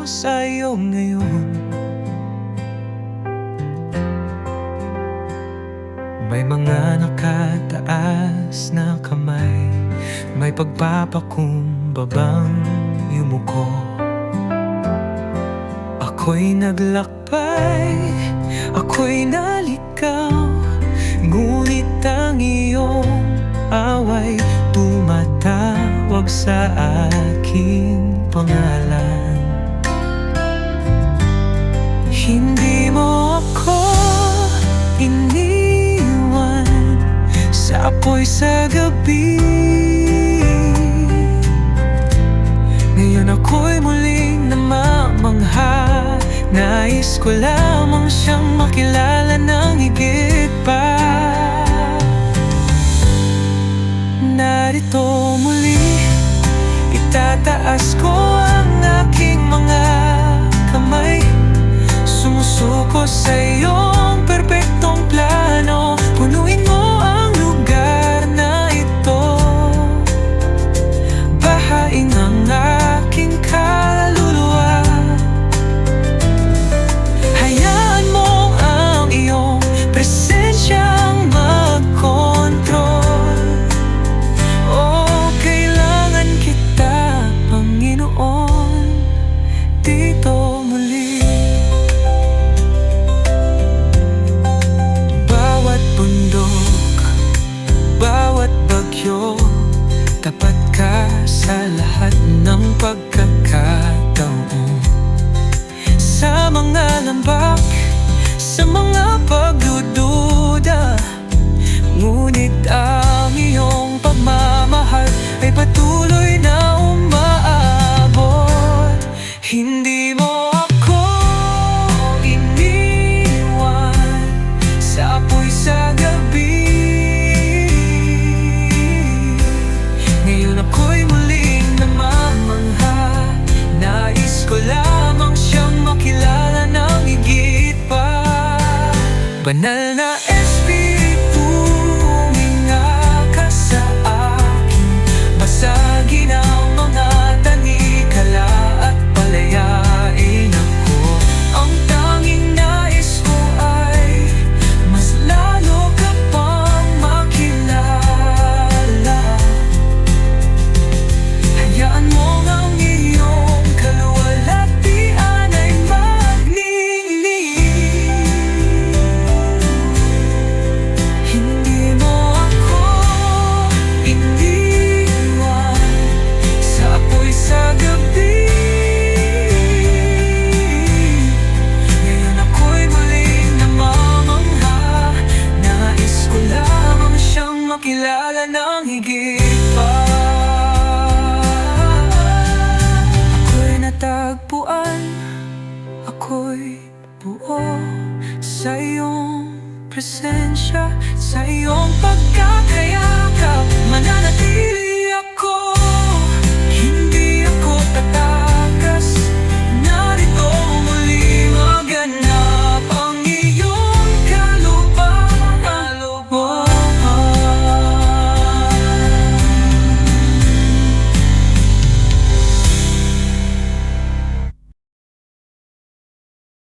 sa'yo ngayon. May mga nakataas na kamay, may pagpapakumbabang yumuko. Ako'y naglakbay, ako'y naligaw, ngunit ang iyong away tumatawag sa aking pangalan. Hindi mo ako iniwan sa apoy sa gabi. Ngayon ako'y muling namamangha, nais ko lamang siyang makilala ng higit pa. Narito muli, itataas ko ang aking mga kamay, sumusuko sa iyong perpektong plano. Punuin mo ang lugar na ito, bahain ang aking kaluluwa. Hayaan mo ang iyong presensyang magkontrol. Oh, kailangan kita, Panginoon, dito muli. Bawat bundok, bawat bagyo, tapat ka sa lahat ng pagkakataon. Sa mga lambak, sa mga pagdududa, ngunit ang iyong pagmamahal ay patuloy na umaabot. Hindi mo ako iniwan sa apoy sa gabi. Ngayon ako'y muling namamangha, nais ko lamang siyang makilala ng higit pa. Banal na Espiritu, huminga ka sa akin, basagin ang mga tanikala at palayain ako. Ang tanging nais ko ay mas lalo ka pang makilala. Hayaan mo ang iyong kaluwalhatian ay magnining. Hindi mo ako iniwan sa apoy sa gabi. Ngayon ako'y muling namamangha, nais ko lamang siyang makilala ng higit pa. Ako'y natagpuan, ako'y buo sa iyong presensya, sa iyong pagkakayakap, mananatili